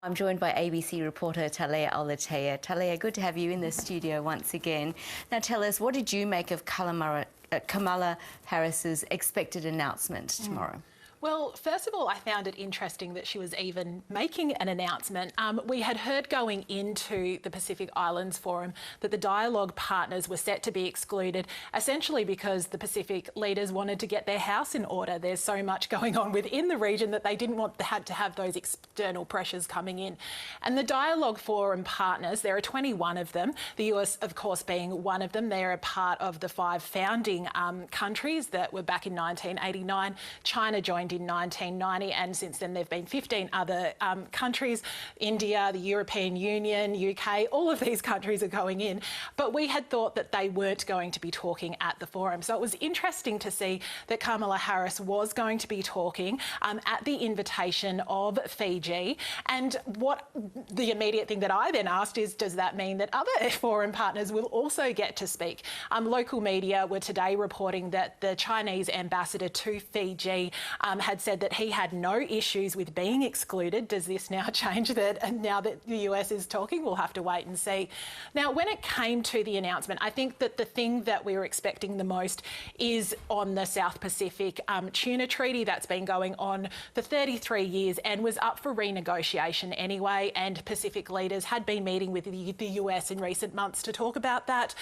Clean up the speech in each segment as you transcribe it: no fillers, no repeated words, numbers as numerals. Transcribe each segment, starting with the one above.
I'm joined by ABC reporter Tahlea Aualiitia. Tahlea, good to have you in the studio once again. Now tell us, what did you make of Kamala Harris's expected announcement tomorrow? Well, first of all, I found it interesting that she was even making an announcement. We had heard going into the Pacific Islands Forum that the dialogue partners were set to be excluded, essentially because the Pacific leaders wanted to get their house in order. There's so much going on within the region that they didn't want to have those external pressures coming in. And the dialogue forum partners, there are 21 of them, the US, of course, being one of them. They're a part of the 5 founding countries that were back in 1989. China joined in 1990, and since then there have been 15 other countries, India, the European Union, UK, all of these countries are going in. But we had thought that they weren't going to be talking at the forum. So it was interesting to see that Kamala Harris was going to be talking at the invitation of Fiji. And what the immediate thing that I then asked is, does that mean that other forum partners will also get to speak? Local media were today reporting that the Chinese ambassador to Fiji had said that he had no issues with being excluded. Does this now change that? And now that the US is talking, we'll have to wait and see. Now, when it came to the announcement, I think that the thing that we were expecting the most is on the South Pacific Tuna Treaty that's been going on for 33 years and was up for renegotiation anyway. And Pacific leaders had been meeting with the US in recent months to talk about that.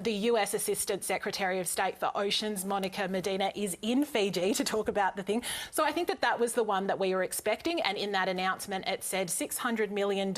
The US Assistant Secretary of State for Oceans, Monica Medina, is in Fiji to talk about the thing. So I think that that was the one that we were expecting. And in that announcement, it said $600 million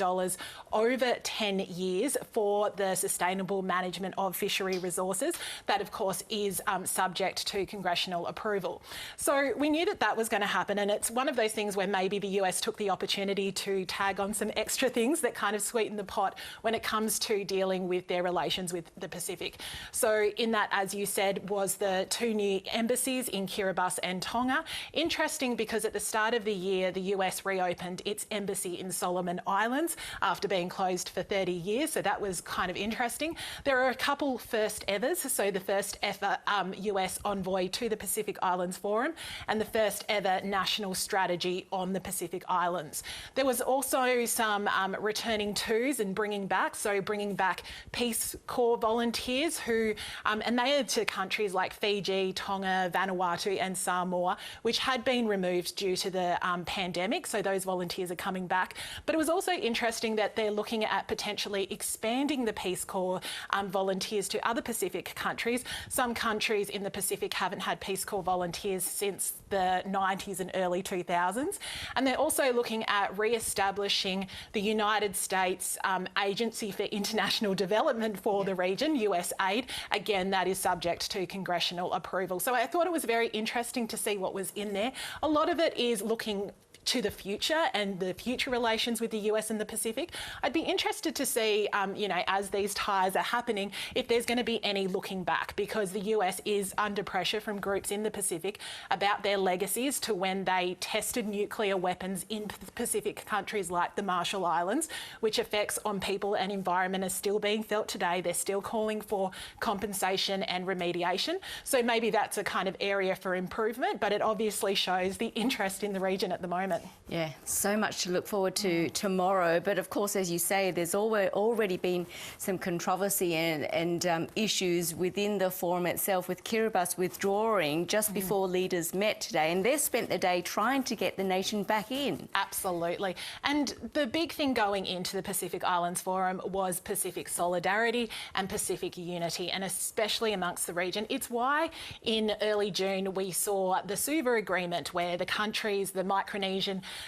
over 10 years for the sustainable management of fishery resources. That, of course, is subject to congressional approval. So we knew that that was going to happen. And it's one of those things where maybe the US took the opportunity to tag on some extra things that kind of sweeten the pot when it comes to dealing with their relations with the Pacific. So in that, as you said, was the 2 new embassies in Kiribati and Tonga. Interesting because at the start of the year, the US reopened its embassy in Solomon Islands after being closed for 30 years. So that was kind of interesting. There are a couple first evers. So the first ever US envoy to the Pacific Islands Forum and the first ever national strategy on the Pacific Islands. There was also some returning tos and bringing back. So bringing back Peace Corps volunteers who, and they are to countries like Fiji, Tonga, Vanuatu and Samoa, which had been removed due to the pandemic. So those volunteers are coming back. But it was also interesting that they're looking at potentially expanding the Peace Corps volunteers to other Pacific countries. Some countries in the Pacific haven't had Peace Corps volunteers since the 90s and early 2000s. And they're also looking at re-establishing the United States Agency for International Development for the region, USAID. Again, that is subject to congressional approval. So I thought it was very interesting to see what was in there. A lot of it is looking to the future and the future relations with the US and the Pacific. I'd be interested to see, as these ties are happening, if there's going to be any looking back, because the US is under pressure from groups in the Pacific about their legacies to when they tested nuclear weapons in Pacific countries like the Marshall Islands, which effects on people and environment are still being felt today. They're still calling for compensation and remediation. So maybe that's a kind of area for improvement, but it obviously shows the interest in the region at the moment. Yeah, so much to look forward to tomorrow. But of course, as you say, there's already been some controversy and issues within the forum itself, with Kiribati withdrawing just before leaders met today. And they spent the day trying to get the nation back in. Absolutely. And the big thing going into the Pacific Islands Forum was Pacific solidarity and Pacific unity, and especially amongst the region. It's why in early June we saw the Suva Agreement, where the countries, the Micronesian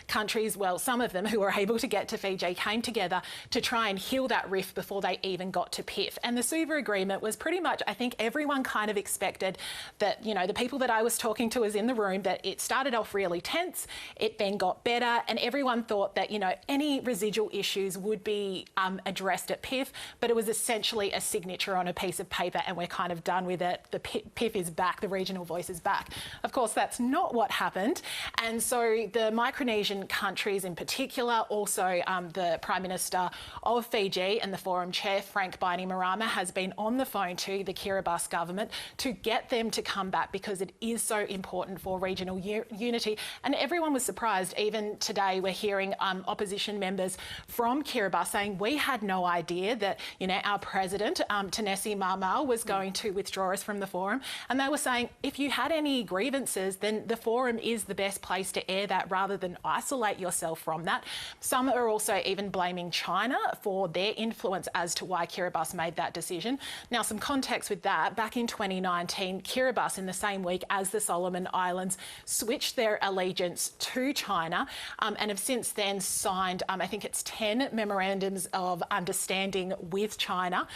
countries, well, some of them who were able to get to Fiji, came together to try and heal that rift before they even got to PIF. And the Suva Agreement was pretty much, I think everyone kind of expected that, the people that I was talking to was in the room, that it started off really tense, it then got better, and everyone thought that, any residual issues would be addressed at PIF, but it was essentially a signature on a piece of paper and we're kind of done with it. The PIF is back, the regional voice is back. Of course, that's not what happened. And so the Micronesian countries in particular, also the Prime Minister of Fiji and the Forum Chair, Frank Bainimarama, has been on the phone to the Kiribati government to get them to come back because it is so important for regional unity. And everyone was surprised. Even today we're hearing opposition members from Kiribati saying we had no idea that, you know, our president, Tanesi Marmal, was going to withdraw us from the forum. And they were saying if you had any grievances, then the forum is the best place to air that rather than isolate yourself from that. Some are also even blaming China for their influence as to why Kiribati made that decision. Now, some context with that, back in 2019, Kiribati, in the same week as the Solomon Islands, switched their allegiance to China and have since then signed, I think it's 10 memorandums of understanding with China.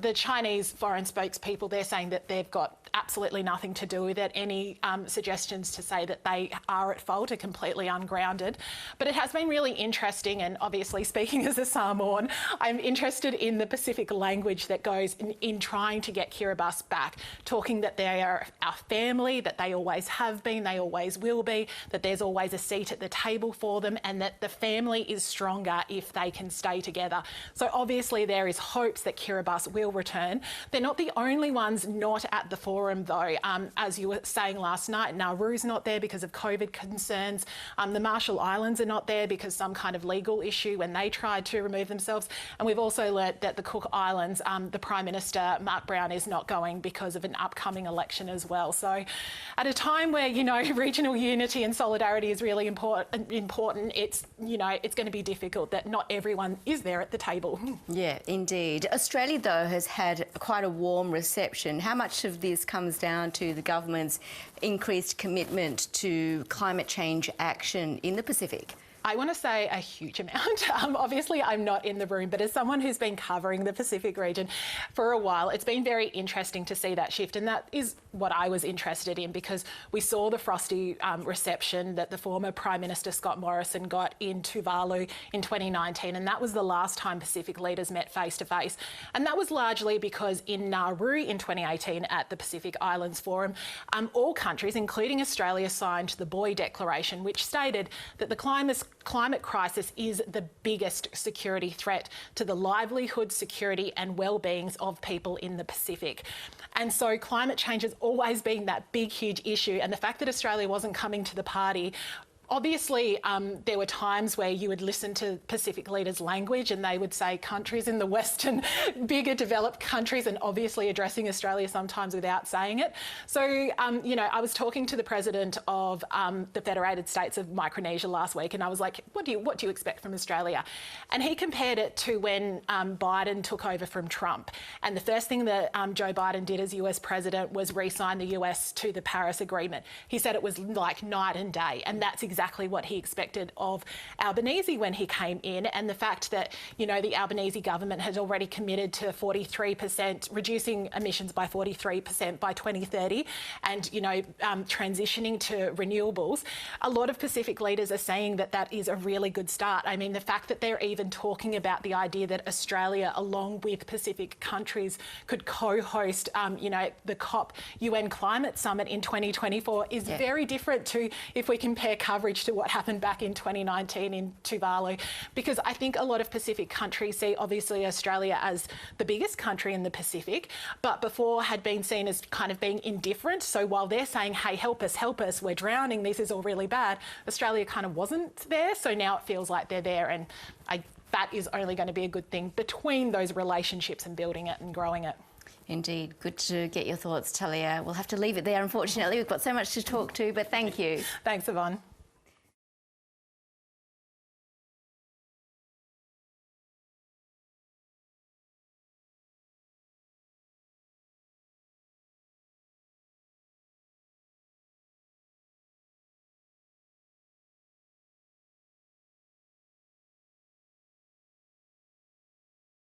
The Chinese foreign spokespeople, they're saying that they've got absolutely nothing to do with it. Any suggestions to say that they are at fault are completely ungrounded. But it has been really interesting, and obviously speaking as a Samoan, I'm interested in the Pacific language that goes in trying to get Kiribati back, talking that they are our family, that they always have been, they always will be, that there's always a seat at the table for them, and that the family is stronger if they can stay together. So obviously there is hopes that Kiribati will return. They're not the only ones not at the forum though. As you were saying last night, Nauru's not there because of COVID concerns. The Marshall Islands are not there because some kind of legal issue when they tried to remove themselves. And we've also learnt that the Cook Islands, the Prime Minister, Mark Brown, is not going because of an upcoming election as well. So at a time where, you know, regional unity and solidarity is really important, it's, you know, it's going to be difficult that not everyone is there at the table. Yeah, indeed. Australia, though, has had quite a warm reception. How much of this comes down to the government's increased commitment to climate change action in the Pacific? I want to say a huge amount. Obviously, I'm not in the room, but as someone who's been covering the Pacific region for a while, it's been very interesting to see that shift. And that is what I was interested in, because we saw the frosty reception that the former Prime Minister Scott Morrison got in Tuvalu in 2019. And that was the last time Pacific leaders met face to face. And that was largely because in Nauru in 2018 at the Pacific Islands Forum, all countries, including Australia, signed the Boy Declaration, which stated that the climate crisis is the biggest security threat to the livelihood, security and well-beings of people in the Pacific. And so climate change has always been that big, huge issue. And the fact that Australia wasn't coming to the party, obviously, there were times where you would listen to Pacific leaders' language and they would say countries in the Western, bigger developed countries, and obviously addressing Australia sometimes without saying it. So, you know, I was talking to the president of the Federated States of Micronesia last week, and I was like, what do you expect from Australia? And he compared it to when Biden took over from Trump. And the first thing that Joe Biden did as US president was re-sign the US to the Paris Agreement. He said it was like night and day, and that's exactly what he expected of Albanese when he came in. And the fact that, you know, the Albanese government had already committed to 43%, reducing emissions by 43% by 2030 and, you know, transitioning to renewables, a lot of Pacific leaders are saying that that is a really good start. I mean, the fact that they're even talking about the idea that Australia, along with Pacific countries, could co-host, you know, the COP UN Climate Summit in 2024 is very different to if we compare coverage to what happened back in 2019 in Tuvalu, because I think a lot of Pacific countries see obviously Australia as the biggest country in the Pacific, but before had been seen as kind of being indifferent. So while they're saying, hey, help us, we're drowning, this is all really bad, Australia kind of wasn't there. So now it feels like they're there, and that is only going to be a good thing between those relationships and building it and growing it. Indeed. Good to get your thoughts, Tahlea. We'll have to leave it there, unfortunately. We've got so much to talk to, but thank you. Thanks, Yvonne.